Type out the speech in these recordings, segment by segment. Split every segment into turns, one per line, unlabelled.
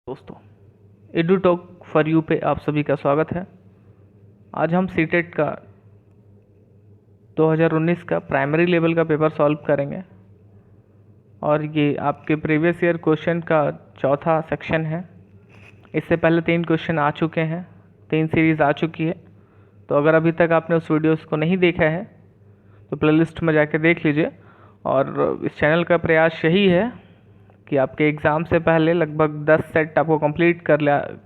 दोस्तों, EduTok for you पे आप सभी का स्वागत है। आज हम सीटेट का 2019 का प्राइमरी लेवल का पेपर सॉल्व करेंगे और ये आपके प्रीवियस ईयर क्वेश्चन का चौथा सेक्शन है। इससे पहले 3 क्वेश्चन आ चुके हैं, 3 सीरीज़ आ चुकी है। तो अगर अभी तक आपने उस वीडियोस को नहीं देखा है तो प्लेलिस्ट में जाके देख लीजिए। और इस चैनल का प्रयास यही है कि आपके एग्ज़ाम से पहले लगभग 10 सेट आपको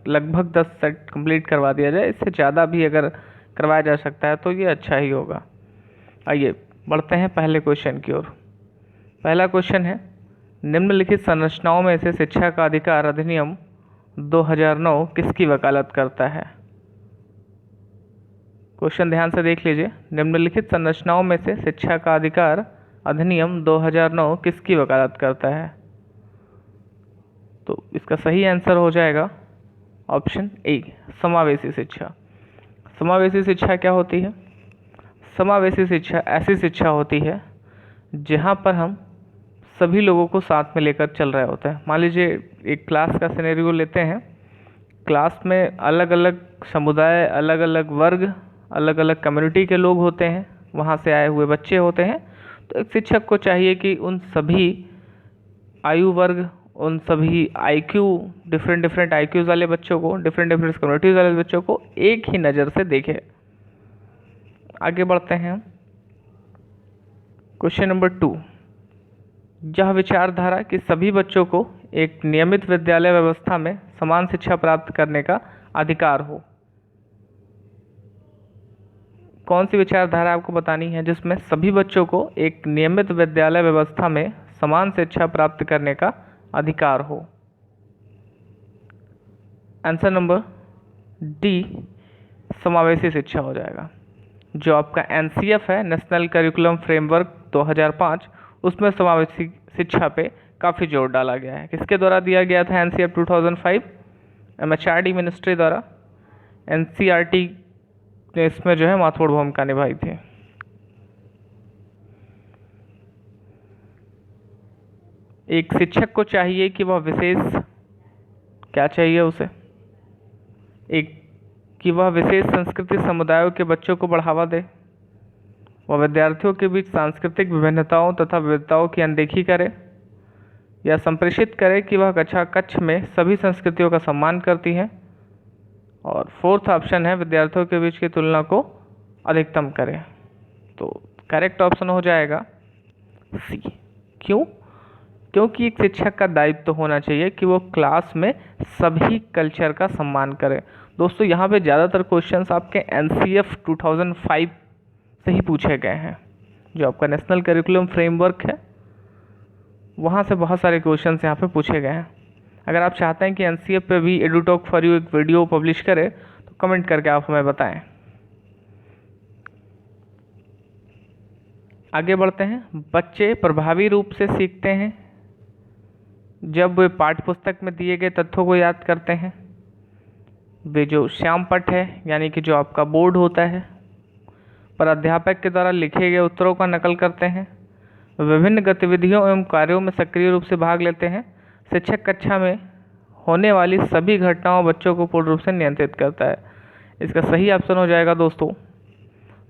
लगभग 10 सेट कंप्लीट करवा दिया जाए। इससे ज़्यादा भी अगर करवाया जा सकता है तो ये अच्छा ही होगा। आइए बढ़ते हैं पहले क्वेश्चन की ओर। पहला क्वेश्चन है, निम्नलिखित संरचनाओं में से शिक्षा का अधिकार अधिनियम 2009 किसकी वकालत करता है? क्वेश्चन ध्यान से देख लीजिए। निम्नलिखित संरचनाओं में से शिक्षा का अधिकार अधिनियम 2009 किसकी वकालत करता है? तो इसका सही आंसर हो जाएगा ऑप्शन ए, समावेशी शिक्षा। समावेशी शिक्षा क्या होती है? समावेशी शिक्षा ऐसी शिक्षा होती है जहाँ पर हम सभी लोगों को साथ में लेकर चल रहे होते हैं। मान लीजिए एक क्लास का सिनेरियो लेते हैं। क्लास में अलग अलग समुदाय, अलग अलग वर्ग, अलग अलग कम्युनिटी के लोग होते हैं, वहाँ से आए हुए बच्चे होते हैं। तो एक शिक्षक को चाहिए कि उन सभी आयु वर्ग, उन सभी डिफरेंट आईक्यूज़ वाले बच्चों को, डिफरेंट कम्युनिटीज़ वाले बच्चों को एक ही नज़र से देखे। आगे बढ़ते हैं। क्वेश्चन नंबर 2, यह विचारधारा कि सभी बच्चों को एक नियमित विद्यालय व्यवस्था में समान शिक्षा प्राप्त करने का अधिकार हो। कौन सी विचारधारा आपको बतानी है जिसमें सभी बच्चों को एक नियमित विद्यालय व्यवस्था में समान शिक्षा प्राप्त करने का अधिकार हो? आंसर नंबर डी, समावेशी शिक्षा हो जाएगा। जो आपका एनसीएफ है, नेशनल करिकुलम फ्रेमवर्क 2005, उसमें समावेशी शिक्षा पे काफ़ी जोर डाला गया है। किसके द्वारा दिया गया था एनसीएफ 2005? एमएचआरडी मिनिस्ट्री द्वारा। एनसीईआरटी ने इसमें जो है महत्वपूर्ण भूमिका निभाई थी। एक शिक्षक को चाहिए कि वह क्या चाहिए उसे? वह विशेष संस्कृति समुदायों के बच्चों को बढ़ावा दे। वह विद्यार्थियों के बीच सांस्कृतिक विभिन्नताओं तथा विविधताओं की अनदेखी करे, या संप्रेषित करे कि वह कक्ष में सभी संस्कृतियों का सम्मान करती है। और 4th ऑप्शन है, विद्यार्थियों के बीच की तुलना को अधिकतम करे। तो करेक्ट ऑप्शन हो जाएगा सी। क्यों? क्योंकि एक शिक्षक का दायित्व तो होना चाहिए कि वो क्लास में सभी कल्चर का सम्मान करे। दोस्तों, यहाँ पे ज़्यादातर क्वेश्चंस आपके एनसीएफ 2005 से ही पूछे गए हैं। जो आपका नेशनल करिकुलम फ्रेमवर्क है, वहाँ से बहुत सारे क्वेश्चंस यहाँ पे पूछे गए हैं। अगर आप चाहते हैं कि एनसीएफ पे भी एडुटॉक फॉर यू एक वीडियो पब्लिश करे तो कमेंट करके आप हमें बताएं। आगे बढ़ते हैं। बच्चे प्रभावी रूप से सीखते हैं जब वे पाठ्यपुस्तक में दिए गए तथ्यों को याद करते हैं। वे जो श्यामपट्ट है, यानी कि जो आपका बोर्ड होता है, पर अध्यापक के द्वारा लिखे गए उत्तरों का नकल करते हैं। विभिन्न गतिविधियों एवं कार्यों में सक्रिय रूप से भाग लेते हैं। शिक्षक कक्षा में होने वाली सभी घटनाओं बच्चों को पूर्ण रूप से नियंत्रित करता है। इसका सही ऑप्शन हो जाएगा दोस्तों,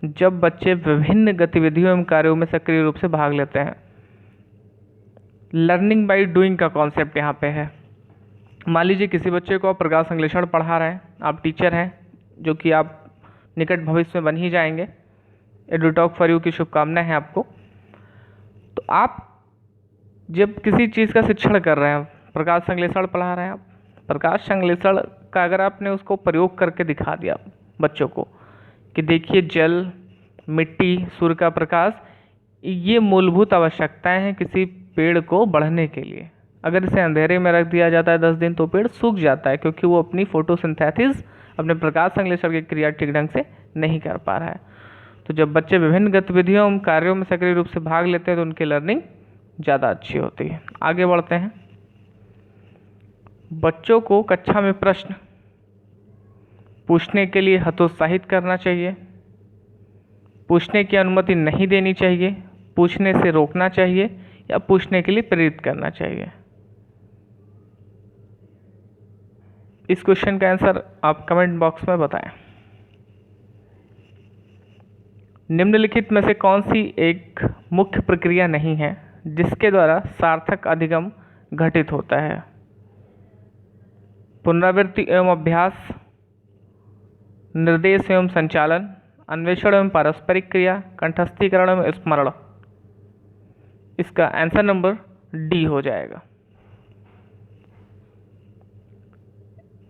जब बच्चे विभिन्न गतिविधियों एवं कार्यों में सक्रिय रूप से भाग लेते हैं। लर्निंग बाय डूइंग का कॉन्सेप्ट यहाँ पे है। मान लीजिए किसी बच्चे को आप प्रकाश संश्लेषण पढ़ा रहे हैं, आप टीचर हैं, जो कि आप निकट भविष्य में बन ही जाएंगे। एडुटॉक फॉर यू की शुभकामनाएं हैं आपको। तो आप जब किसी चीज़ का शिक्षण कर रहे हैं, प्रकाश संश्लेषण पढ़ा रहे हैं आप, प्रकाश संश्लेषण का अगर आपने उसको प्रयोग करके दिखा दिया बच्चों को कि देखिए जल, मिट्टी, सूर्य का प्रकाश, ये मूलभूत आवश्यकताएं हैं किसी पेड़ को बढ़ने के लिए। अगर इसे अंधेरे में रख दिया जाता है 10 दिन तो पेड़ सूख जाता है, क्योंकि वो अपनी फोटोसिंथेसिस, अपने प्रकाश संश्लेषण की क्रिया ठीक ढंग से नहीं कर पा रहा है। तो जब बच्चे विभिन्न गतिविधियों एवं कार्यों में सक्रिय रूप से भाग लेते हैं तो उनकी लर्निंग ज़्यादा अच्छी होती है। आगे बढ़ते हैं। बच्चों को कक्षा में प्रश्न पूछने के लिए हतोत्साहित करना चाहिए, पूछने की अनुमति नहीं देनी चाहिए, पूछने से रोकना चाहिए, या पूछने के लिए प्रेरित करना चाहिए? इस क्वेश्चन का आंसर आप कमेंट बॉक्स में बताएं। निम्नलिखित में से कौन सी एक मुख्य प्रक्रिया नहीं है जिसके द्वारा सार्थक अधिगम घटित होता है? पुनरावृत्ति एवं अभ्यास, निर्देश एवं संचालन, अन्वेषण एवं पारस्परिक क्रिया, कंठस्थीकरण एवं स्मरण। इसका आंसर नंबर डी हो जाएगा।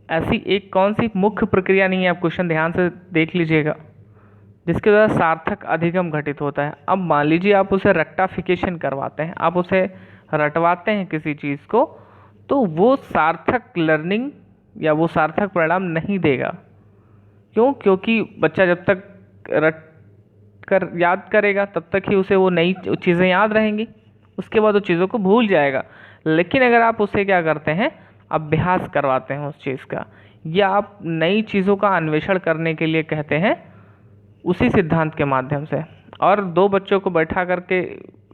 ऐसी एक कौन सी मुख्य प्रक्रिया नहीं है, आप क्वेश्चन ध्यान से देख लीजिएगा, जिसके द्वारा सार्थक अधिगम घटित होता है। अब मान लीजिए आप उसे रेक्टाफिकेशन करवाते हैं, आप उसे रटवाते हैं किसी चीज़ को, तो वो सार्थक लर्निंग या वो सार्थक परिणाम नहीं देगा। क्यों? क्योंकि बच्चा जब तक रट कर याद करेगा तब तक ही उसे वो नई चीज़ें याद रहेंगी, उसके बाद वो चीज़ों को भूल जाएगा। लेकिन अगर आप उसे क्या करते हैं, अभ्यास करवाते हैं उस चीज़ का, या आप नई चीज़ों का अन्वेषण करने के लिए कहते हैं उसी सिद्धांत के माध्यम से, और दो बच्चों को बैठा करके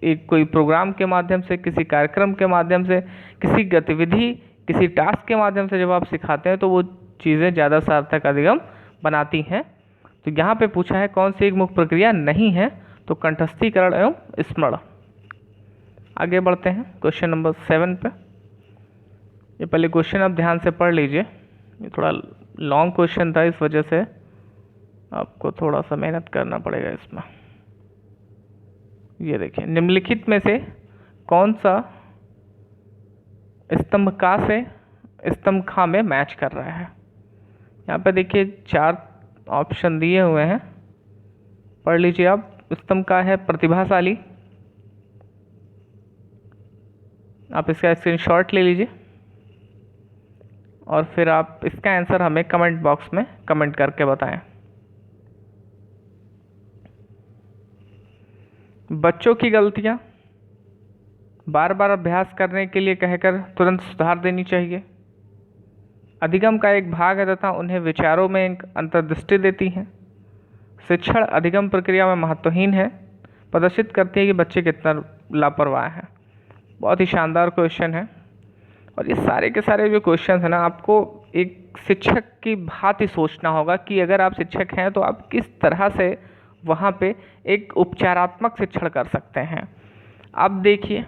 एक कोई प्रोग्राम के माध्यम से, किसी कार्यक्रम के माध्यम से, किसी गतिविधि, किसी टास्क के माध्यम से जब आप सिखाते हैं तो वो चीज़ें ज़्यादा सार्थक अधिगम बनाती हैं। तो यहाँ पे पूछा है कौन सी एक मुख्य प्रक्रिया नहीं है, तो कंठस्थीकरण एवं स्मरण। आगे बढ़ते हैं क्वेश्चन नंबर 7 पे। ये पहले क्वेश्चन आप ध्यान से पढ़ लीजिए, ये थोड़ा लॉन्ग क्वेश्चन था, इस वजह से आपको थोड़ा सा मेहनत करना पड़ेगा इसमें। ये देखिए, निम्नलिखित में से कौन सा स्तंभ का से स्तंभ खा में मैच कर रहा है? यहाँ पे देखिए 4 ऑप्शन दिए हुए हैं, पढ़ लीजिए आप। स्तंभ का है प्रतिभाशाली, आप इसका स्क्रीनशॉट ले लीजिए और फिर आप इसका आंसर हमें कमेंट बॉक्स में कमेंट करके बताएं। बच्चों की गलतियां बार बार अभ्यास करने के लिए कहकर तुरंत सुधार देनी चाहिए। अधिगम का एक भाग है तथा उन्हें विचारों में एक अंतर्दृष्टि देती हैं। शिक्षण अधिगम प्रक्रिया में महत्वहीन है, प्रदर्शित करती है कि बच्चे कितना लापरवाह हैं। बहुत ही शानदार क्वेश्चन है, और ये सारे के सारे जो क्वेश्चन है ना, आपको एक शिक्षक की भांति सोचना होगा कि अगर आप शिक्षक हैं तो आप किस तरह से वहाँ पे एक उपचारात्मक शिक्षण कर सकते हैं। अब देखिए,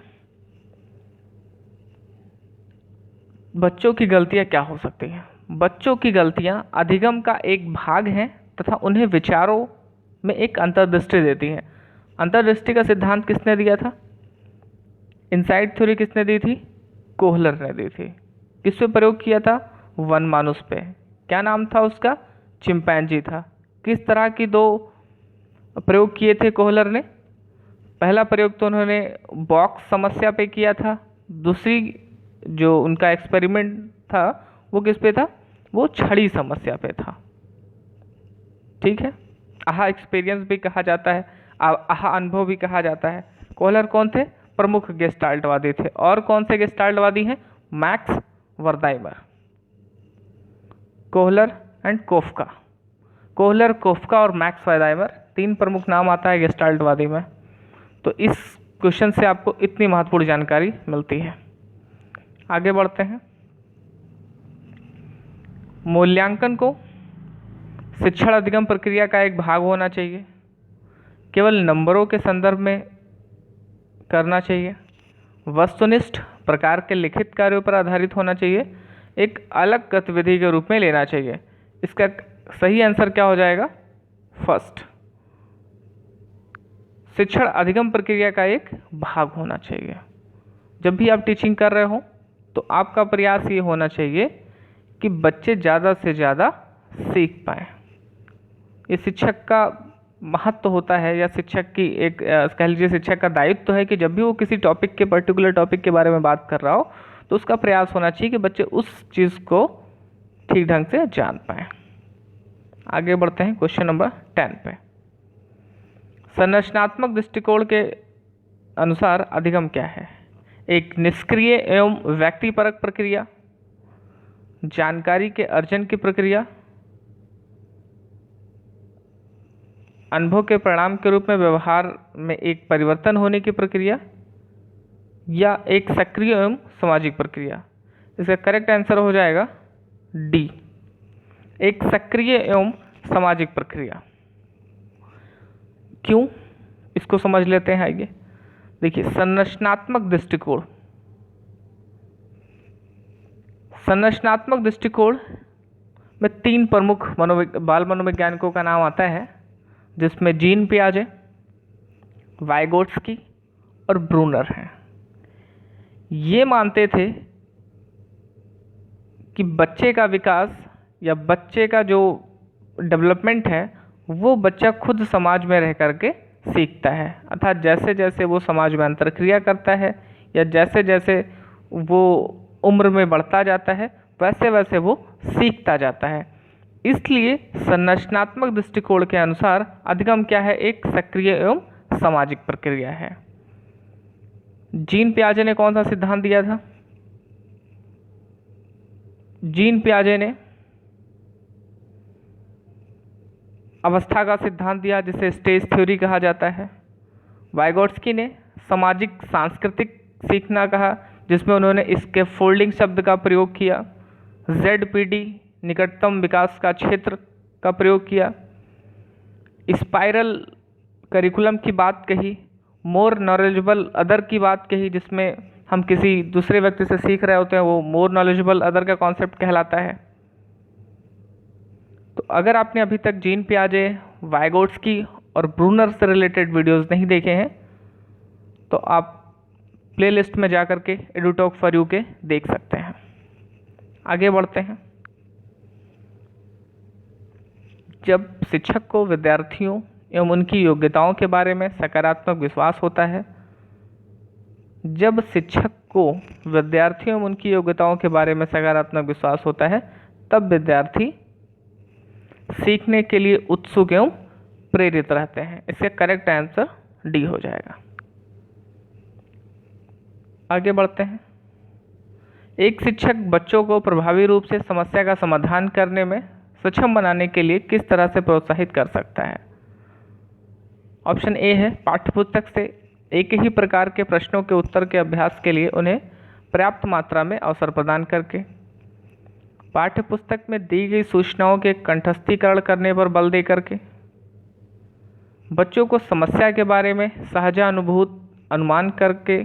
बच्चों की गलतियाँ क्या हो सकती हैं? बच्चों की गलतियाँ अधिगम का एक भाग हैं तथा उन्हें विचारों में एक अंतर्दृष्टि देती हैं। अंतर्दृष्टि का सिद्धांत किसने दिया था? इनसाइट थ्योरी किसने दी थी? कोहलर ने दी थी। किस पे प्रयोग किया था? वनमानुष पे। क्या नाम था उसका? चिंपैंजी था। किस तरह की 2 प्रयोग किए थे कोहलर ने? पहला प्रयोग तो उन्होंने बॉक्स समस्या पे किया था, दूसरी जो उनका एक्सपेरिमेंट था वो किस पे था? वो छड़ी समस्या पे था। ठीक है, आहा एक्सपीरियंस भी कहा जाता है, आहा अनुभव भी कहा जाता है। कोहलर कौन थे? प्रमुख गेस्टाल्टवादी थे। और कौन से गेस्टाल्टवादी हैं? Max Wertheimer, Kohler and Koffka. Kohler, Koffka और मैक्स वर्दाइमर 3 प्रमुख नाम आता है गेस्टाल्टवादी में। तो इस क्वेश्चन से आपको इतनी महत्वपूर्ण जानकारी मिलती है। आगे बढ़ते हैं। मूल्यांकन को शिक्षण अधिगम प्रक्रिया का एक भाग होना चाहिए, केवल नंबरों के संदर्भ में करना चाहिए, वस्तुनिष्ठ प्रकार के लिखित कार्यों पर आधारित होना चाहिए, एक अलग गतिविधि के रूप में लेना चाहिए। इसका सही आंसर क्या हो जाएगा? फर्स्ट, शिक्षण अधिगम प्रक्रिया का एक भाग होना चाहिए। जब भी आप टीचिंग कर रहे हो तो आपका प्रयास ये होना चाहिए कि बच्चे ज़्यादा से ज़्यादा सीख पाएँ। ये शिक्षक का महत्व होता है, या शिक्षक की एक कह लीजिए शिक्षक का दायित्व है कि जब भी वो किसी टॉपिक के पर्टिकुलर टॉपिक के बारे में बात कर रहा हो तो उसका प्रयास होना चाहिए कि बच्चे उस चीज़ को ठीक ढंग से जान पाएँ। आगे बढ़ते हैं क्वेश्चन नंबर 10 पे। संरचनात्मक दृष्टिकोण के अनुसार अधिगम क्या है? एक निष्क्रिय एवं व्यक्तिपरक प्रक्रिया, जानकारी के अर्जन की प्रक्रिया, अनुभव के परिणाम के रूप में व्यवहार में एक परिवर्तन होने की प्रक्रिया, या एक सक्रिय एवं सामाजिक प्रक्रिया। इसका करेक्ट आंसर हो जाएगा डी, एक सक्रिय एवं सामाजिक प्रक्रिया। क्यों, इसको समझ लेते हैं। आइए देखिए, संरचनात्मक दृष्टिकोण। संरचनात्मक दृष्टिकोण में 3 प्रमुख बाल मनोवैज्ञानिकों का नाम आता है, जिसमें जीन पियाजे, वाइगोट्स्की और ब्रूनर हैं। ये मानते थे कि बच्चे का विकास या बच्चे का जो डेवलपमेंट है वो बच्चा खुद समाज में रह करके सीखता है, अर्थात जैसे जैसे वो समाज में अंतरक्रिया करता है या जैसे जैसे वो उम्र में बढ़ता जाता है वैसे वैसे वो सीखता जाता है। इसलिए संरचनात्मक दृष्टिकोण के अनुसार अधिगम क्या है, एक सक्रिय एवं सामाजिक प्रक्रिया है। जीन पियाजे ने कौन सा सिद्धांत दिया था? जीन पियाजे ने अवस्था का सिद्धांत दिया, जिसे स्टेज थ्योरी कहा जाता है। वाइगोट्स्की ने सामाजिक सांस्कृतिक सीखना कहा, जिसमें उन्होंने इसके फोल्डिंग शब्द का प्रयोग किया। ZPD, निकटतम विकास का क्षेत्र का प्रयोग किया। स्पाइरल करिकुलम की बात कही। मोर नॉलेजेबल अदर की बात कही, जिसमें हम किसी दूसरे व्यक्ति से सीख रहे होते हैं, वो मोर नॉलेजेबल अदर का कॉन्सेप्ट कहलाता है। तो अगर आपने अभी तक जीन पियाजे, वाइगोट्स्की और ब्रूनर से रिलेटेड वीडियोस नहीं देखे हैं तो आप प्लेलिस्ट में जाकर के एडुटॉक फॉर यू के देख सकते हैं। आगे बढ़ते हैं। जब शिक्षक को विद्यार्थियों एवं उनकी योग्यताओं के बारे में सकारात्मक विश्वास होता है, जब शिक्षक को विद्यार्थियों एवं उनकी योग्यताओं के बारे में सकारात्मक विश्वास होता है, तब विद्यार्थी सीखने के लिए उत्सुक एवं प्रेरित रहते हैं। इसका करेक्ट आंसर डी हो जाएगा। आगे बढ़ते हैं। एक शिक्षक बच्चों को प्रभावी रूप से समस्या का समाधान करने में सक्षम बनाने के लिए किस तरह से प्रोत्साहित कर सकता है? ऑप्शन ए है, पाठ्यपुस्तक से एक ही प्रकार के प्रश्नों के उत्तर के अभ्यास के लिए उन्हें पर्याप्त मात्रा में अवसर प्रदान करके, पाठ्यपुस्तक में दी गई सूचनाओं के कंठस्थीकरण करने पर बल दे करके, बच्चों को समस्या के बारे में सहजानुभूत अनुमान करके,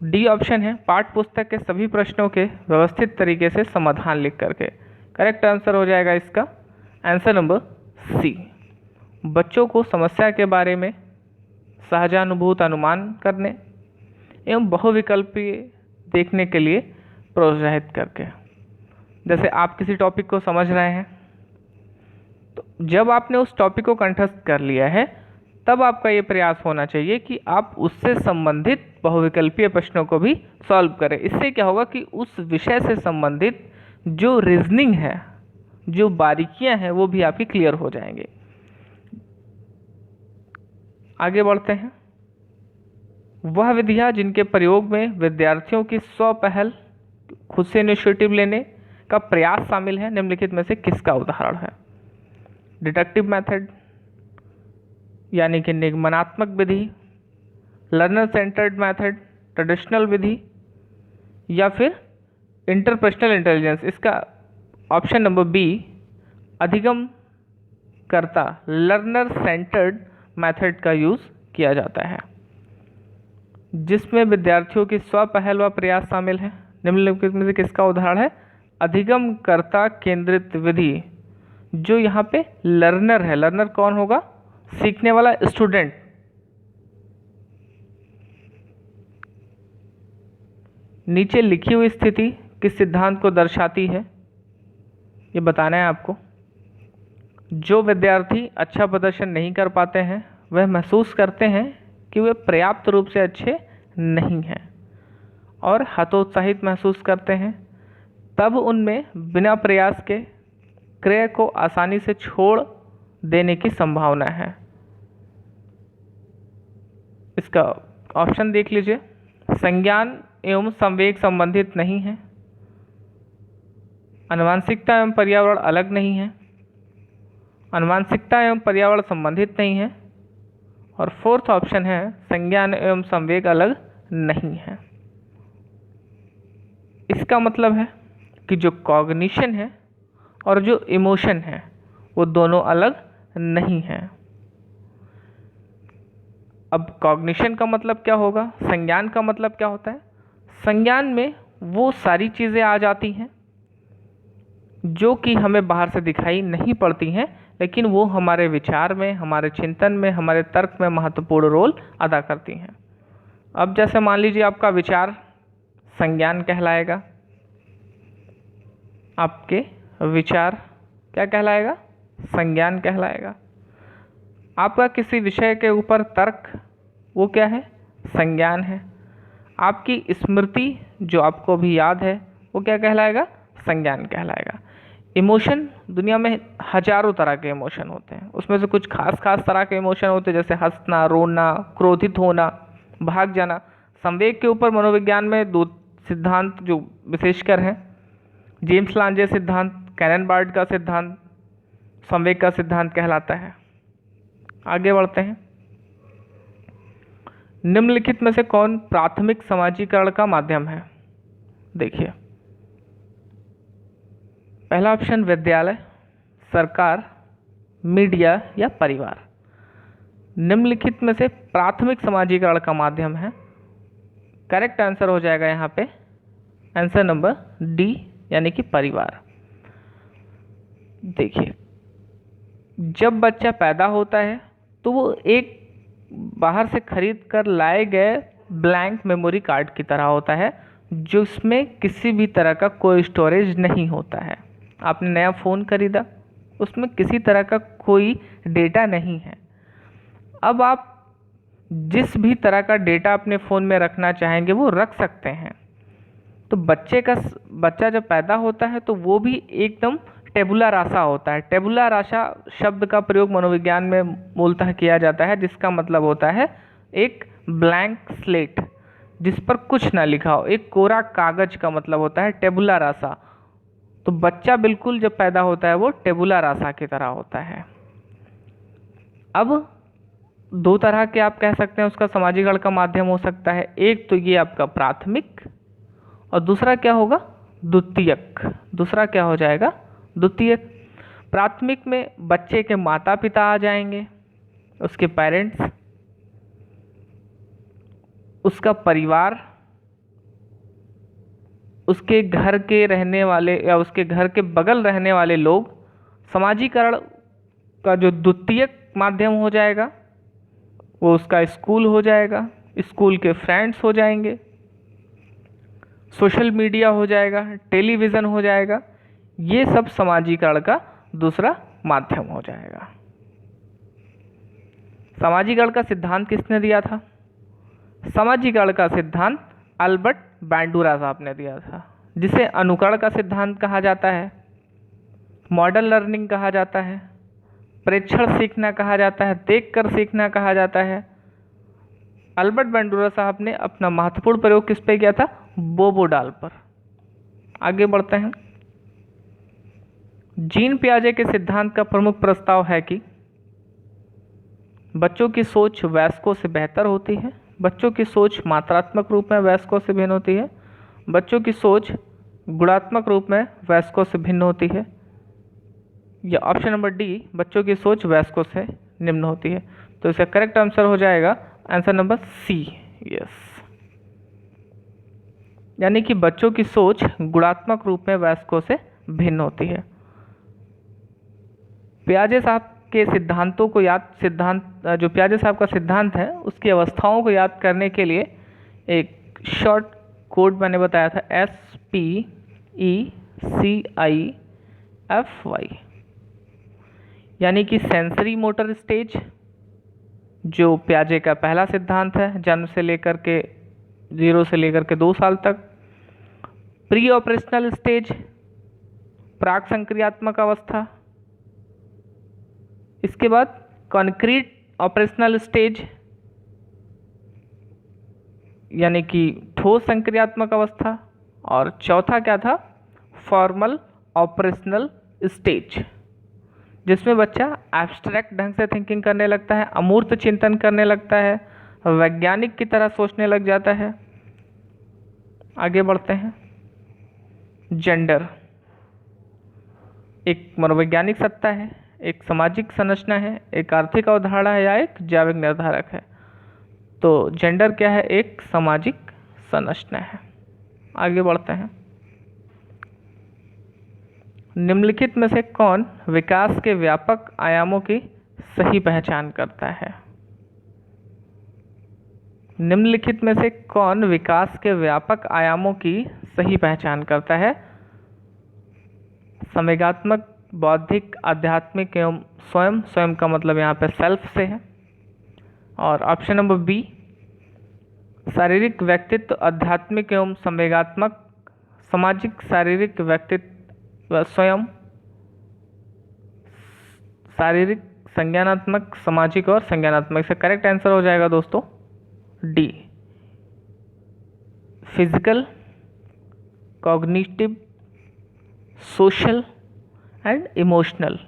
डी ऑप्शन है, पाठ्यपुस्तक के सभी प्रश्नों के व्यवस्थित तरीके से समाधान लिख करके। करेक्ट आंसर हो जाएगा इसका आंसर नंबर सी, बच्चों को समस्या के बारे में सहजानुभूत अनुमान करने एवं बहुविकल्पीय देखने के लिए प्रोत्साहित करके। जैसे आप किसी टॉपिक को समझ रहे हैं, तो जब आपने उस टॉपिक को कंठस्थ कर लिया है तब आपका ये प्रयास होना चाहिए कि आप उससे संबंधित बहुविकल्पीय प्रश्नों को भी सॉल्व करें। इससे क्या होगा कि उस विषय से संबंधित जो रीजनिंग है, जो बारीकियां हैं, वो भी आपकी क्लियर हो जाएंगे। आगे बढ़ते हैं। वह विधियां जिनके प्रयोग में विद्यार्थियों की स्वपहल, खुद से इनिशिएटिव लेने का प्रयास शामिल है, निम्नलिखित में से किसका उदाहरण है? डिडक्टिव मेथड यानी कि निगमनात्मक विधि, लर्नर सेंटर्ड मेथड, ट्रेडिशनल विधि, या फिर इंटरपर्सनल इंटेलिजेंस। इसका ऑप्शन नंबर बी, अधिगम करता लर्नर सेंटर्ड मेथड का यूज़ किया जाता है, जिसमें विद्यार्थियों की स्वपहल व प्रयास शामिल है। निम्नलिखित में से किसका उदाहरण है? अधिगम कर्ता केंद्रित विधि। जो यहाँ पे लर्नर है, लर्नर कौन होगा? सीखने वाला स्टूडेंट। नीचे लिखी हुई स्थिति किस सिद्धांत को दर्शाती है, ये बताना है आपको। जो विद्यार्थी अच्छा प्रदर्शन नहीं कर पाते हैं वह महसूस करते हैं कि वे पर्याप्त रूप से अच्छे नहीं हैं और हतोत्साहित महसूस करते हैं, तब उनमें बिना प्रयास के क्रय को आसानी से छोड़ देने की संभावना है। इसका ऑप्शन देख लीजिए। संज्ञान एवं संवेग संबंधित नहीं है, आनुवांशिकता एवं पर्यावरण अलग नहीं है, आनुवांशिकता एवं पर्यावरण संबंधित नहीं है, और फोर्थ ऑप्शन है संज्ञान एवं संवेग अलग नहीं है। इसका मतलब है कि जो कॉग्निशन है और जो इमोशन है वो दोनों अलग नहीं हैं। अब कॉग्निशन का मतलब क्या होगा, संज्ञान का मतलब क्या होता है? संज्ञान में वो सारी चीज़ें आ जाती हैं जो कि हमें बाहर से दिखाई नहीं पड़ती हैं, लेकिन वो हमारे विचार में, हमारे चिंतन में, हमारे तर्क में महत्वपूर्ण रोल अदा करती हैं। अब जैसे मान लीजिए आपका विचार संज्ञान कहलाएगा, आपके विचार क्या कहलाएगा? संज्ञान कहलाएगा। आपका किसी विषय के ऊपर तर्क, वो क्या है? संज्ञान है। आपकी स्मृति जो आपको भी याद है, वो क्या कहलाएगा? संज्ञान कहलाएगा। इमोशन, दुनिया में हजारों तरह के इमोशन होते हैं, उसमें से कुछ खास खास तरह के इमोशन होते हैं, जैसे हंसना, रोना, क्रोधित होना, भाग जाना। संवेग के ऊपर मनोविज्ञान में 2 सिद्धांत जो विशेषकर हैं, जेम्स लांजे सिद्धांत, कैनन बार्ड का सिद्धांत संवेग का सिद्धांत कहलाता है। आगे बढ़ते हैं। निम्नलिखित में से कौन प्राथमिक समाजीकरण का माध्यम है? देखिए, पहला ऑप्शन विद्यालय, सरकार, मीडिया या परिवार। निम्नलिखित में से प्राथमिक समाजीकरण का माध्यम है, करेक्ट आंसर हो जाएगा यहाँ पे आंसर नंबर डी, यानी कि परिवार। देखिए, जब बच्चा पैदा होता है तो वो एक बाहर से खरीद कर लाए गए ब्लैंक मेमोरी कार्ड की तरह होता है, जिसमें किसी भी तरह का कोई स्टोरेज नहीं होता है। आपने नया फ़ोन खरीदा, उसमें किसी तरह का कोई डेटा नहीं है। अब आप जिस भी तरह का डेटा अपने फ़ोन में रखना चाहेंगे वो रख सकते हैं। तो बच्चा जब पैदा होता है तो वो भी एकदम टेबुला रासा होता है। टेबुला रासा शब्द का प्रयोग मनोविज्ञान में मूलतः किया जाता है, जिसका मतलब होता है एक ब्लैंक स्लेट जिस पर कुछ ना लिखा हो, एक कोरा कागज का मतलब होता है टेबुला रासा। तो बच्चा बिल्कुल जब पैदा होता है वो टेबुला रासा की तरह होता है। अब 2 तरह के आप कह सकते हैं उसका समाजीकरण का माध्यम हो सकता है। एक तो ये आपका प्राथमिक और दूसरा क्या होगा? द्वितीयक। दूसरा क्या हो जाएगा? द्वितीयक। प्राथमिक में बच्चे के माता पिता आ जाएंगे, उसके पेरेंट्स, उसका परिवार, उसके घर के रहने वाले या उसके घर के बगल रहने वाले लोग। समाजीकरण का जो द्वितीयक माध्यम हो जाएगा वो उसका स्कूल हो जाएगा, स्कूल के फ्रेंड्स हो जाएंगे, सोशल मीडिया हो जाएगा, टेलीविज़न हो जाएगा। ये सब समाजीकरण का दूसरा माध्यम हो जाएगा। समाजीकरण का सिद्धांत किसने दिया था? समाजीकरण का सिद्धांत अल्बर्ट बैंडुरा साहब ने दिया था, जिसे अनुकरण का सिद्धांत कहा जाता है, मॉडल लर्निंग कहा जाता है, प्रेक्षण सीखना कहा जाता है, देखकर सीखना कहा जाता है। अल्बर्ट बैंडुरा साहब ने अपना महत्वपूर्ण प्रयोग किस पे किया था? बोबो डॉल पर। आगे बढ़ते हैं। जीन पियाजे के सिद्धांत का प्रमुख प्रस्ताव है कि बच्चों की सोच वयस्कों से बेहतर होती है, बच्चों की सोच मात्रात्मक रूप में वयस्कों से भिन्न होती है, बच्चों की सोच गुणात्मक रूप में वयस्कों से भिन्न होती है, या ऑप्शन नंबर डी, बच्चों की सोच वयस्कों से निम्न होती है। तो इसका करेक्ट आंसर हो जाएगा आंसर नंबर सी, यस, यानी कि बच्चों की सोच गुणात्मक रूप में वयस्कों से भिन्न होती है। पियाजे साहब के सिद्धांतों को जो पियाजे साहब का सिद्धांत है उसकी अवस्थाओं को याद करने के लिए एक शॉर्ट कोड मैंने बताया था, SPECIFY, यानी कि सेंसरी मोटर स्टेज जो पियाजे का पहला सिद्धांत है, जन्म से लेकर के 0 से लेकर के 2 साल तक। प्री ऑपरेशनल स्टेज, प्राक संक्रियात्मक अवस्था। इसके बाद कॉन्क्रीट ऑपरेशनल स्टेज, यानी कि ठोस संक्रियात्मक अवस्था। और चौथा क्या था? फॉर्मल ऑपरेशनल स्टेज, जिसमें बच्चा एब्स्ट्रैक्ट ढंग से थिंकिंग करने लगता है, अमूर्त चिंतन करने लगता है, वैज्ञानिक की तरह सोचने लग जाता है। आगे बढ़ते हैं। जेंडर एक मनोवैज्ञानिक सत्ता है, एक सामाजिक संरचना है, एक आर्थिक अवधारणा है या एक जैविक निर्धारक है? तो जेंडर क्या है? एक सामाजिक संरचना है। आगे बढ़ते हैं। निम्नलिखित में से कौन विकास के व्यापक आयामों की सही पहचान करता है? निम्नलिखित में से कौन विकास के व्यापक आयामों की सही पहचान करता है? संवेगात्मक, बौद्धिक, आध्यात्मिक एवं स्वयं। स्वयं का मतलब यहाँ पे सेल्फ से है। और ऑप्शन नंबर बी, शारीरिक व्यक्तित्व, आध्यात्मिक एवं संवेगात्मक, सामाजिक, शारीरिक, व्यक्तित्व, स्वयं, शारीरिक, संज्ञानात्मक, सामाजिक और संज्ञानात्मक। से करेक्ट आंसर हो जाएगा दोस्तों D, physical, cognitive, social and emotional.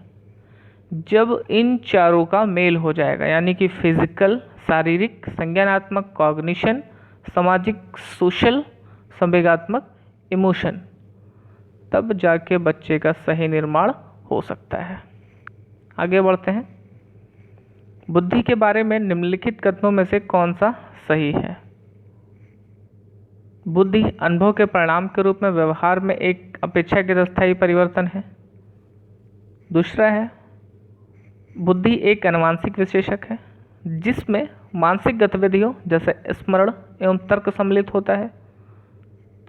जब इन चारों का मेल हो जाएगा, यानी कि फिजिकल, शारीरिक, संज्ञानात्मक, कॉग्निशन, सामाजिक, सोशल, संवेगात्मक, इमोशन, तब जाके बच्चे का सही निर्माण हो सकता है। आगे बढ़ते हैं। बुद्धि के बारे में निम्नलिखित कथनों में से कौन सा सही है? बुद्धि अनुभव के परिणाम के रूप में व्यवहार में एक अपेक्षाकृत अस्थायी परिवर्तन है। दूसरा है, बुद्धि एक अनुवांशिक विशेषक है जिसमें मानसिक गतिविधियों जैसे स्मरण एवं तर्क सम्मिलित होता है।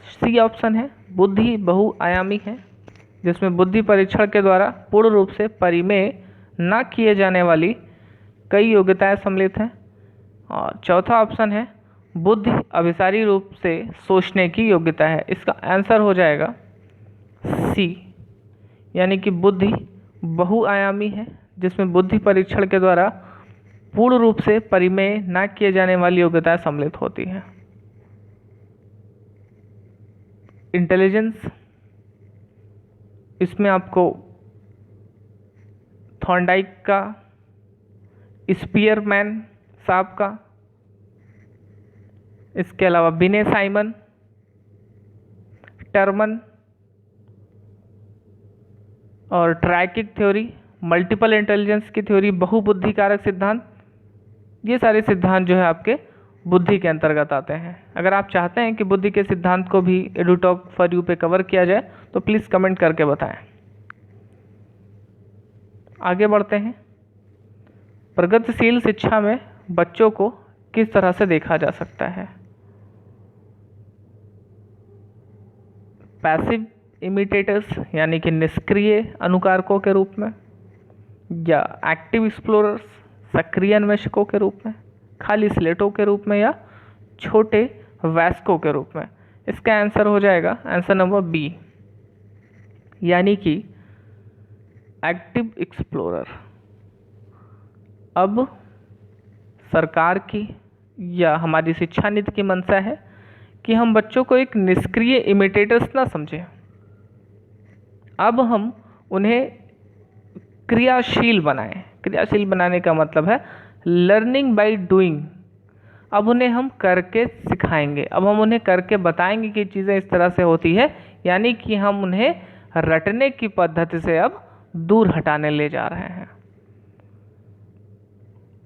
सी ऑप्शन है, बुद्धि बहुआयामी है जिसमें बुद्धि परीक्षण के द्वारा पूर्ण रूप से परिमेय न किए जाने वाली कई योग्यताएं सम्मिलित हैं। और चौथा ऑप्शन है, बुद्धि अभिसारी रूप से सोचने की योग्यता है। इसका आंसर हो जाएगा सी, यानी कि बुद्धि बहुआयामी है जिसमें बुद्धि परीक्षण के द्वारा पूर्ण रूप से परिमेय न किए जाने वाली योग्यताएं सम्मिलित होती हैं। इंटेलिजेंस, इसमें आपको थॉर्नडाइक का, स्पीयरमैन साहब का, इसके अलावा बिने साइमन, टर्मन और ट्राइकिक थ्योरी, मल्टीपल इंटेलिजेंस की थ्योरी, बहुबुद्धि कारक सिद्धांत, ये सारे सिद्धांत जो है आपके बुद्धि के अंतर्गत आते हैं। अगर आप चाहते हैं कि बुद्धि के सिद्धांत को भी एडुटॉक फॉर यू पे कवर किया जाए तो प्लीज़ कमेंट करके बताएं। आगे बढ़ते हैं। प्रगतिशील शिक्षा में बच्चों को किस तरह से देखा जा सकता है? पैसिव इमिटेटर्स यानी कि निष्क्रिय अनुकारकों के रूप में, या एक्टिव एक्सप्लोरर्स सक्रिय अन्वेषकों के रूप में, खाली स्लेटों के रूप में, या छोटे वयस्कों के रूप में? इसका आंसर हो जाएगा आंसर नंबर बी, यानी कि एक्टिव एक्सप्लोरर। अब सरकार की या हमारी शिक्षा नीति की मंशा है कि हम बच्चों को एक निष्क्रिय इमिटेटर्स ना समझें। अब हम उन्हें क्रियाशील बनाएं। क्रियाशील बनाने का मतलब है लर्निंग बाय डूइंग। अब उन्हें हम करके सिखाएंगे, अब हम उन्हें करके बताएंगे कि चीज़ें इस तरह से होती है, यानी कि हम उन्हें रटने की पद्धति से अब दूर हटाने ले जा रहे हैं।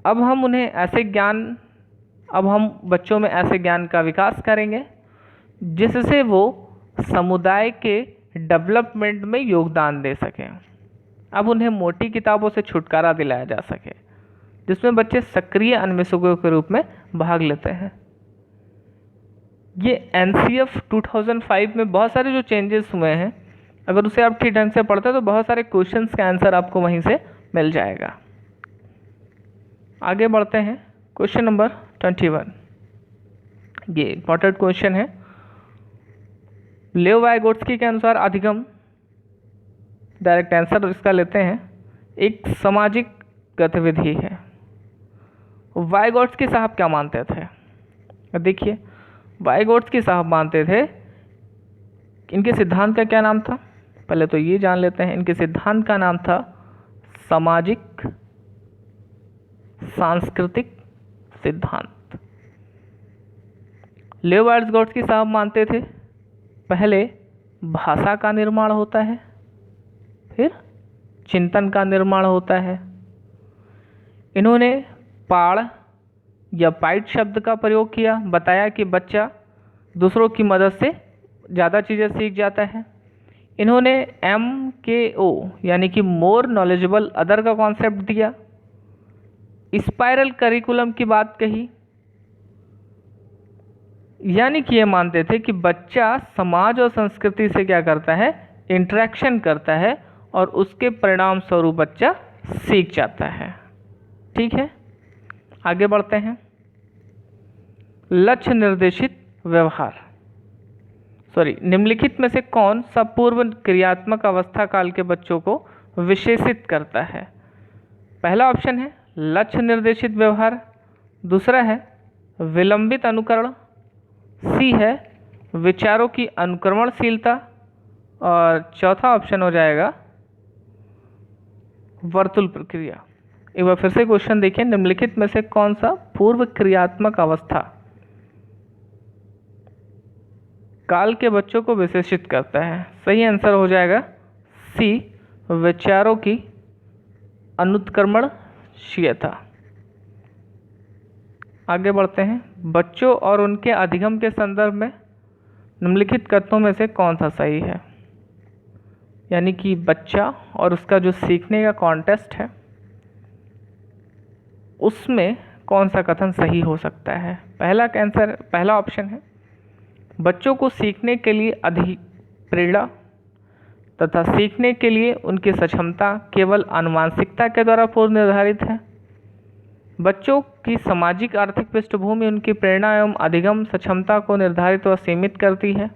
अब हम उन्हें ऐसे ज्ञान, अब हम बच्चों में ऐसे ज्ञान का विकास करेंगे जिससे वो समुदाय के डेवलपमेंट में योगदान दे सकें। अब उन्हें मोटी किताबों से छुटकारा दिलाया जा सके जिसमें बच्चे सक्रिय अन्वेषकों के रूप में भाग लेते हैं। ये NCF 2005 में बहुत सारे जो चेंजेस हुए हैं, अगर उसे आप ठीक ढंग से पढ़ते हैं तो बहुत सारे क्वेश्चंस का आंसर आपको वहीं से मिल जाएगा। आगे बढ़ते हैं। क्वेश्चन नंबर 21, ये इंपॉर्टेंट क्वेश्चन है। लेव वाइगोट्स्की के अनुसार अधिगम, डायरेक्ट आंसर इसका लेते हैं, एक सामाजिक गतिविधि है। वाइगोट्स्की साहब क्या मानते थे? देखिए, वाइगोट्स्की साहब मानते थे, इनके सिद्धांत का क्या नाम था? पहले तो ये जान लेते हैं। इनके सिद्धांत का नाम था सामाजिक सांस्कृतिक सिद्धांत। लेव वाइगोट्स्की साहब मानते थे, पहले भाषा का निर्माण होता है, फिर चिंतन का निर्माण होता है। इन्होंने पाढ़ या पाइट शब्द का प्रयोग किया, बताया कि बच्चा दूसरों की मदद से ज़्यादा चीज़ें सीख जाता है। इन्होंने MKO यानी कि मोर नॉलेजेबल अदर का कॉन्सेप्ट दिया। स्पाइरल करिकुलम की बात कही, यानी कि ये मानते थे कि बच्चा समाज और संस्कृति से क्या करता है, इंटरेक्शन करता है और उसके परिणाम स्वरूप बच्चा सीख जाता है। ठीक है, आगे बढ़ते हैं। लक्ष्य निर्देशित व्यवहार, निम्नलिखित में से कौन सा पूर्व क्रियात्मक अवस्था काल के बच्चों को विशेषित करता है? पहला ऑप्शन है लक्ष्य निर्देशित व्यवहार, दूसरा है विलंबित अनुकरण, सी है विचारों की अनुक्रमणशीलता और चौथा ऑप्शन हो जाएगा वर्तुल प्रक्रिया। एक बार फिर से क्वेश्चन देखिए, निम्नलिखित में से कौन सा पूर्व क्रियात्मक अवस्था काल के बच्चों को विशेषित करता है? सही आंसर हो जाएगा सी, विचारों की अनुत्क्रमणशीलता। आगे बढ़ते हैं। बच्चों और उनके अधिगम के संदर्भ में निम्नलिखित कथनों में से कौन सा सही है? यानी कि बच्चा और उसका जो सीखने का कॉन्टेक्स्ट है उसमें कौन सा कथन सही हो सकता है? पहला ऑप्शन है बच्चों को सीखने के लिए अधिक प्रेरणा तथा सीखने के लिए उनकी सक्षमता केवल आनुवांशिकता के द्वारा पूर्व निर्धारित है। बच्चों की सामाजिक आर्थिक पृष्ठभूमि उनकी प्रेरणा एवं अधिगम क्षमता को निर्धारित व सीमित करती है।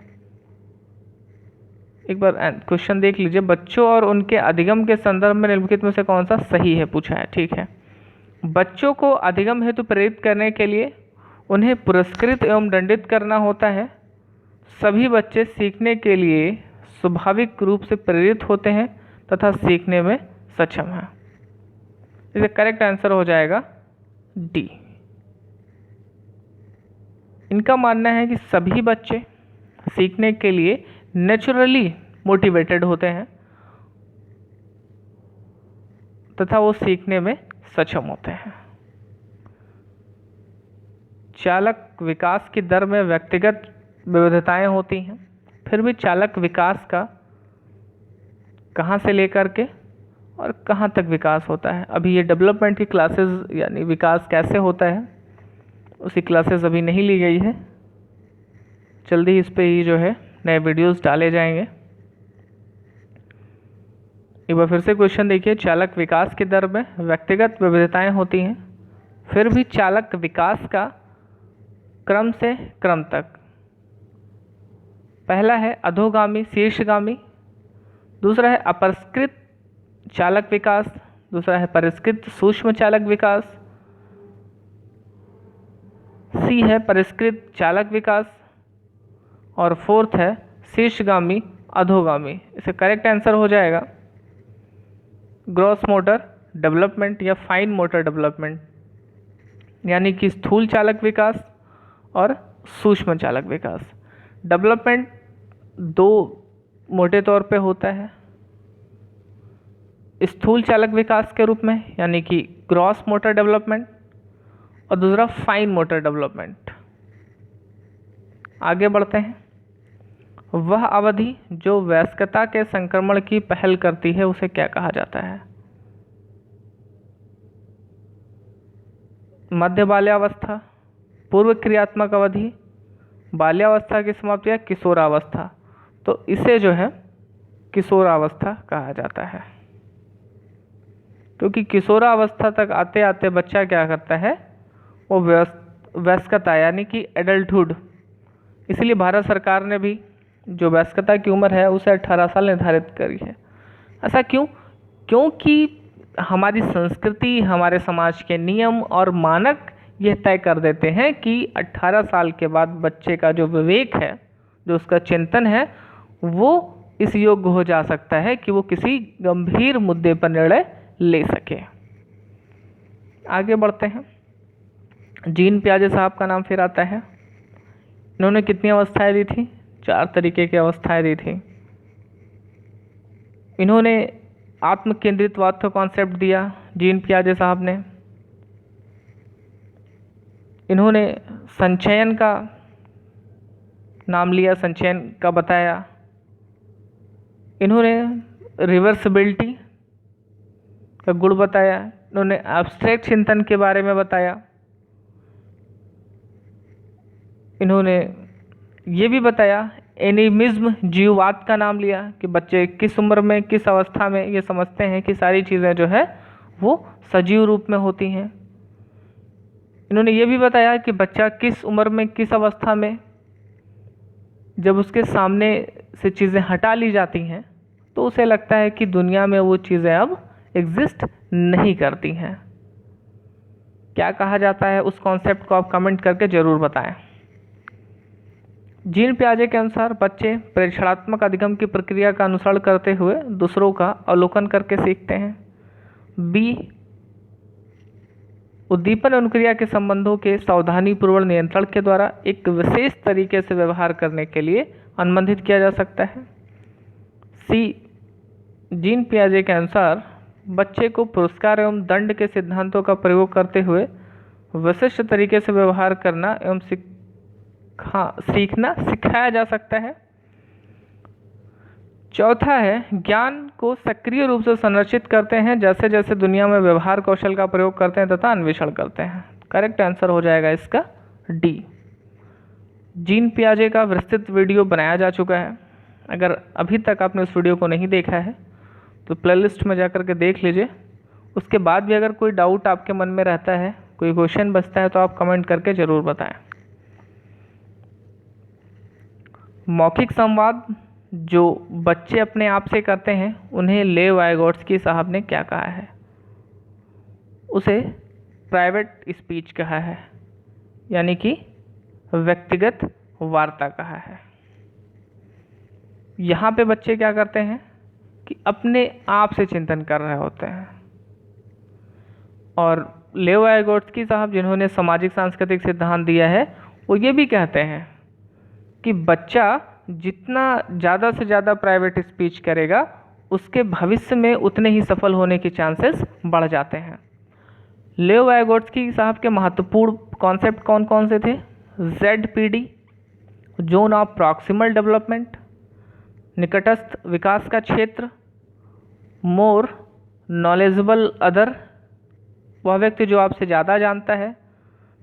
एक बार क्वेश्चन देख लीजिए, बच्चों और उनके अधिगम के संदर्भ में निम्नलिखित में से कौन सा सही है पूछा है। ठीक है, बच्चों को अधिगम हेतु प्रेरित करने के लिए उन्हें पुरस्कृत एवं दंडित करना होता है। सभी बच्चे सीखने के लिए स्वाभाविक रूप से प्रेरित होते हैं तथा सीखने में सक्षम हैं। इसका करेक्ट आंसर हो जाएगा डी। इनका मानना है कि सभी बच्चे सीखने के लिए नेचुरली मोटिवेटेड होते हैं तथा वो सीखने में सक्षम होते हैं। चालक विकास की दर में व्यक्तिगत विविधताएं होती हैं, फिर भी चालक विकास का कहाँ से लेकर के और कहाँ तक विकास होता है, अभी ये डेवलपमेंट की क्लासेस यानी विकास कैसे होता है उसकी क्लासेस अभी नहीं ली गई है। जल्दी इस पे ही जो है नए वीडियोस डाले जाएंगे। एक बार फिर से क्वेश्चन देखिए, चालक विकास की दर में व्यक्तिगत विविधताएं होती हैं, फिर भी चालक विकास का क्रम से क्रम तक। पहला है अधोगामी शीर्षगामी, दूसरा है अपरिष्कृत चालक विकास, दूसरा है परिष्कृत सूक्ष्म चालक विकास, सी है परिष्कृत चालक विकास और फोर्थ है शीर्षगामी अधोगामी। इसका करेक्ट आंसर हो जाएगा ग्रॉस मोटर डेवलपमेंट या फाइन मोटर डेवलपमेंट, यानी कि स्थूल चालक विकास और सूक्ष्म चालक विकास। डेवलपमेंट दो मोटे तौर पे होता है, स्थूल चालक विकास के रूप में यानी कि ग्रॉस मोटर डेवलपमेंट और दूसरा फाइन मोटर डेवलपमेंट। आगे बढ़ते हैं। वह अवधि जो वयस्कता के संक्रमण की पहल करती है उसे क्या कहा जाता है? मध्य बाल्यावस्था, पूर्व क्रियात्मक अवधि, बाल्यावस्था की समाप्ति या किशोरावस्था। तो इसे जो है किशोरावस्था कहा जाता है, क्योंकि किशोरावस्था तक आते आते बच्चा क्या करता है, वो वयस्कता यानी कि एडल्टहुड, इसलिए भारत सरकार ने भी जो वयस्कता की उम्र है उसे 18 साल निर्धारित करी है। ऐसा क्यों? क्योंकि हमारी संस्कृति, हमारे समाज के नियम और मानक यह तय कर देते हैं कि 18 साल के बाद बच्चे का जो विवेक है, जो उसका चिंतन है, वो इस योग्य हो जा सकता है कि वो किसी गंभीर मुद्दे पर निर्णय ले सके। आगे बढ़ते हैं। जीन पियाजे साहब का नाम फिर आता है। इन्होंने कितनी अवस्थाएं दी थी? 4 तरीके की अवस्थाएं दी थी। इन्होंने आत्म केंद्रितवाद का कॉन्सेप्ट दिया जीन पियाजे साहब ने। इन्होंने संचयन का नाम लिया, संचयन का बताया। इन्होंने रिवर्सिबिलिटी का गुण बताया। इन्होंने एब्स्ट्रैक्ट चिंतन के बारे में बताया। इन्होंने ये भी बताया, एनिमिज्म जीववाद का नाम लिया कि बच्चे किस उम्र में किस अवस्था में ये समझते हैं कि सारी चीज़ें जो है वो सजीव रूप में होती हैं। इन्होंने ये भी बताया कि बच्चा किस उम्र में किस अवस्था में जब उसके सामने से चीज़ें हटा ली जाती हैं तो उसे लगता है कि दुनिया में वो चीज़ें अब एग्जिस्ट नहीं करती हैं। क्या कहा जाता है उस कॉन्सेप्ट को आप कमेंट करके ज़रूर बताएं। जीन पियाजे के अनुसार बच्चे प्रेक्षणात्मक अधिगम की प्रक्रिया का अनुसरण करते हुए दूसरों का अवलोकन करके सीखते हैं। बी, उद्दीपन अनुक्रिया के संबंधों के सावधानीपूर्वक नियंत्रण के द्वारा एक विशेष तरीके से व्यवहार करने के लिए अनुबंधित किया जा सकता है। सी, जीन पियाजे के अनुसार बच्चे को पुरस्कार एवं दंड के सिद्धांतों का प्रयोग करते हुए विशिष्ट तरीके से व्यवहार करना एवं सीखना सिखाया जा सकता है। चौथा है, ज्ञान को सक्रिय रूप से संरक्षित करते हैं जैसे जैसे दुनिया में व्यवहार कौशल का प्रयोग करते हैं तथा अन्वेषण करते हैं। करेक्ट आंसर हो जाएगा इसका डी। जीन पियाजे का विस्तृत वीडियो बनाया जा चुका है। अगर अभी तक आपने उस वीडियो को नहीं देखा है तो प्लेलिस्ट में जाकर के देख लीजिए। उसके बाद भी अगर कोई डाउट आपके मन में रहता है, कोई क्वेश्चन बचता है तो आप कमेंट करके ज़रूर बताएं। मौखिक संवाद जो बच्चे अपने आप से करते हैं उन्हें लेव वाइगोट्स्की साहब ने क्या कहा है? उसे प्राइवेट स्पीच कहा है, यानी कि व्यक्तिगत वार्ता कहा है। यहाँ पे बच्चे क्या करते हैं कि अपने आप से चिंतन कर रहे होते हैं। और लेव वाइगोट्स्की साहब जिन्होंने सामाजिक सांस्कृतिक सिद्धांत दिया है वो ये भी कहते हैं कि बच्चा जितना ज़्यादा से ज़्यादा प्राइवेट स्पीच करेगा उसके भविष्य में उतने ही सफल होने के चांसेस बढ़ जाते हैं। लेव वाइगोट्स्की साहब के महत्वपूर्ण कॉन्सेप्ट कौन कौन से थे? ZPD, zone of proximal development, निकटस्थ विकास का क्षेत्र, मोर नॉलेजेबल अदर, वह व्यक्ति जो आपसे ज़्यादा जानता है।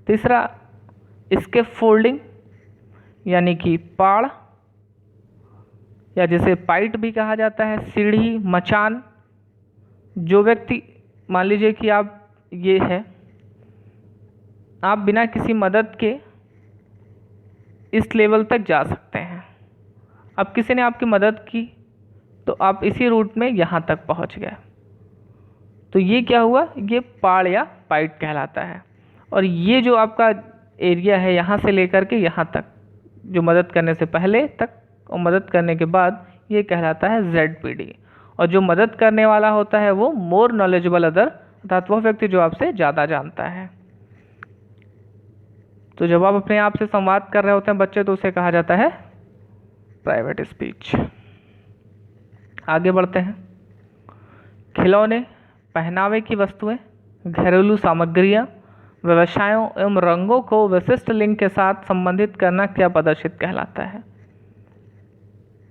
तीसरा, स्केप फोल्डिंग, यानी कि पाड़ या जिसे पाइट भी कहा जाता है, सीढ़ी, मचान। जो व्यक्ति, मान लीजिए कि आप ये है, आप बिना किसी मदद के इस लेवल तक जा सकते हैं। अब किसी ने आपकी मदद की तो आप इसी रूट में यहाँ तक पहुँच गए। तो ये क्या हुआ? ये पाड़ या पाइट कहलाता है। और ये जो आपका एरिया है यहाँ से लेकर के यहाँ तक, जो मदद करने से पहले तक और मदद करने के बाद, ये कहलाता है ZPD। और जो मदद करने वाला होता है वो मोर नॉलेजेबल अदर, अर्थात वह व्यक्ति जो आपसे ज़्यादा जानता है। तो जब आप अपने आप से संवाद कर रहे होते हैं बच्चे तो उसे कहा जाता है प्राइवेट स्पीच। आगे बढ़ते हैं। खिलौने, पहनावे की वस्तुएं, घरेलू सामग्रियां, व्यवसायों एवं रंगों को विशिष्ट लिंग के साथ संबंधित करना क्या प्रदर्शित कहलाता है?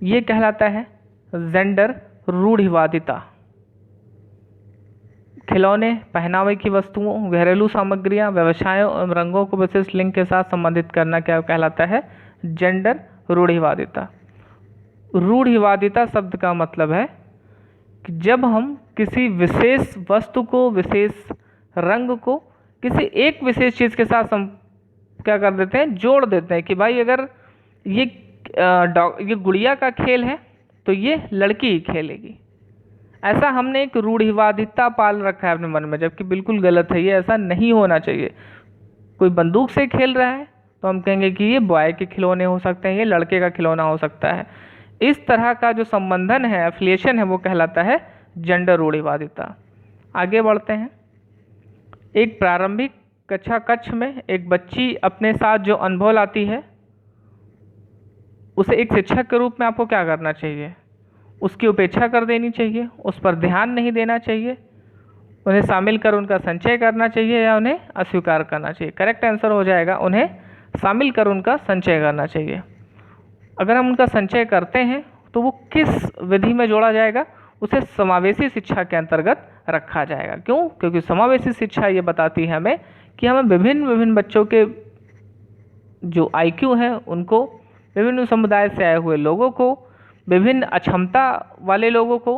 ये कहलाता है जेंडर रूढ़िवादिता। खिलौने, पहनावे की वस्तुओं, घरेलू सामग्रियां, व्यवसायों एवं रंगों को विशिष्ट लिंग के साथ संबंधित करना क्या कहलाता है? जेंडर रूढ़िवादिता। रूढ़िवादिता शब्द का मतलब है कि जब हम किसी विशेष वस्तु को, विशेष रंग को किसी एक विशेष चीज़ के साथ क्या कर देते हैं? जोड़ देते हैं कि भाई अगर ये गुड़िया का खेल है तो ये लड़की ही खेलेगी। ऐसा हमने एक रूढ़िवादिता पाल रखा है अपने मन में, जबकि बिल्कुल गलत है। ये ऐसा नहीं होना चाहिए। कोई बंदूक से खेल रहा है तो हम कहेंगे कि ये बॉय के खिलौने हो सकते हैं, ये लड़के का खिलौना हो सकता है। इस तरह का जो संबंधन है, एफिलिएशन है, वो कहलाता है जेंडर रूढ़िवादिता। आगे बढ़ते हैं। एक प्रारंभिक कक्षा कक्ष में एक बच्ची अपने साथ जो अनुभव लाती है उसे एक शिक्षक के रूप में आपको क्या करना चाहिए? उसकी उपेक्षा कर देनी चाहिए, उस पर ध्यान नहीं देना चाहिए, उन्हें शामिल कर उनका संचय करना चाहिए या उन्हें अस्वीकार करना चाहिए? करेक्ट आंसर हो जाएगा उन्हें शामिल कर उनका संचय करना चाहिए। अगर हम उनका संचय करते हैं तो वो किस विधि में जोड़ा जाएगा? उसे समावेशी शिक्षा के अंतर्गत रखा जाएगा। क्यों? क्योंकि समावेशी शिक्षा ये बताती है हमें कि हमें विभिन्न विभिन्न बच्चों के जो IQ हैं उनको, विभिन्न समुदाय से आए हुए लोगों को, विभिन्न अक्षमता वाले लोगों को,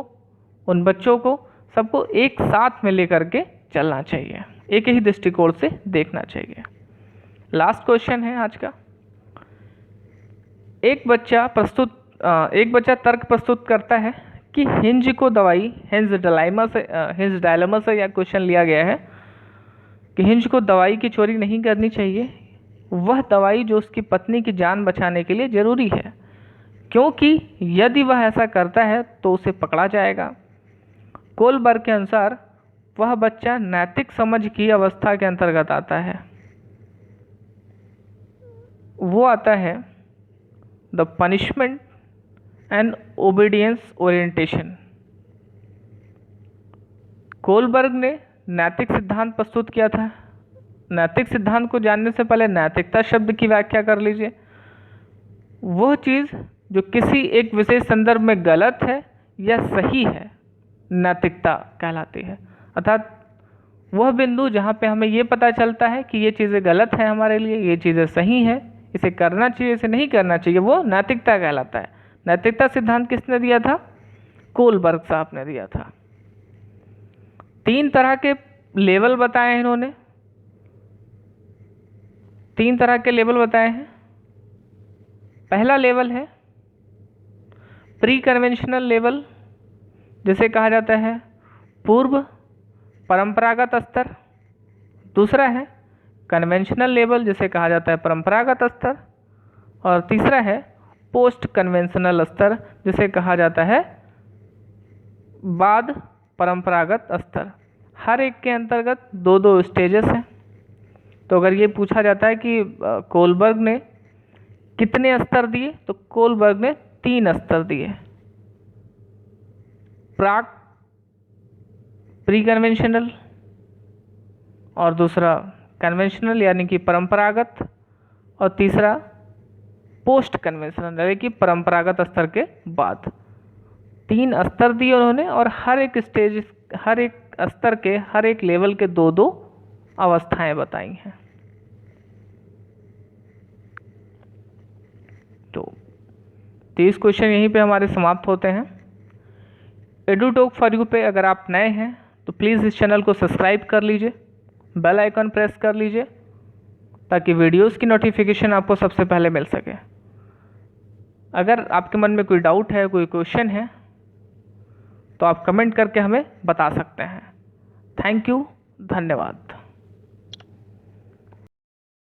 उन बच्चों को सबको एक साथ में लेकर के चलना चाहिए, एक ही दृष्टिकोण से देखना चाहिए। लास्ट क्वेश्चन है आज का। एक बच्चा तर्क प्रस्तुत करता है कि हिंज को दवाई, हिंज डायलेमा से यह क्वेश्चन लिया गया है कि हिंज को दवाई की चोरी नहीं करनी चाहिए, वह दवाई जो उसकी पत्नी की जान बचाने के लिए जरूरी है, क्योंकि यदि वह ऐसा करता है तो उसे पकड़ा जाएगा। कोलबर्ग के अनुसार वह बच्चा नैतिक समझ की अवस्था के अंतर्गत आता है। वो आता है the punishment and obedience orientation. Kohlberg ने नैतिक सिद्धांत प्रस्तुत किया था। नैतिक सिद्धांत को जानने से पहले नैतिकता शब्द की व्याख्या कर लीजिए। वह चीज़ जो किसी एक विशेष संदर्भ में गलत है या सही है, नैतिकता कहलाती है। अर्थात वह बिंदु जहाँ पे हमें ये पता चलता है कि ये चीज़ें गलत है हमारे लिए, ये चीज़ें सही है, इसे करना चाहिए, इसे नहीं करना चाहिए, वो नैतिकता कहलाता है। नैतिकता सिद्धांत किसने दिया था? कोलबर्ग साहब ने दिया था। 3 तरह के लेवल बताए हैं इन्होंने, 3 तरह के लेवल बताए हैं। पहला लेवल है प्री कन्वेंशनल लेवल, जिसे कहा जाता है पूर्व परंपरागत स्तर। दूसरा है कन्वेंशनल लेवल, जिसे कहा जाता है परंपरागत स्तर। और तीसरा है पोस्ट कन्वेंशनल स्तर, जिसे कहा जाता है बाद परंपरागत स्तर। हर एक के अंतर्गत 2-2 स्टेजेस हैं। तो अगर ये पूछा जाता है कि कोलबर्ग ने कितने स्तर दिए, तो कोलबर्ग ने 3 स्तर दिए। प्री कन्वेंशनल और दूसरा कन्वेंशनल यानी कि परंपरागत, और तीसरा पोस्ट कन्वेंशनल यानी कि परंपरागत स्तर के बाद। 3 स्तर दिए उन्होंने और हर एक स्तर के हर एक लेवल के 2-2 अवस्थाएं बताई हैं। तो 30 क्वेश्चन यहीं पे हमारे समाप्त होते हैं। एडुटॉक फॉर यू पे अगर आप नए हैं तो प्लीज़ इस चैनल को सब्सक्राइब कर लीजिए, बेल आइकन प्रेस कर लीजिए, ताकि वीडियोस की नोटिफिकेशन आपको सबसे पहले मिल सके। अगर आपके मन में कोई डाउट है, कोई क्वेश्चन है, तो आप कमेंट करके हमें बता सकते हैं। थैंक यू, धन्यवाद।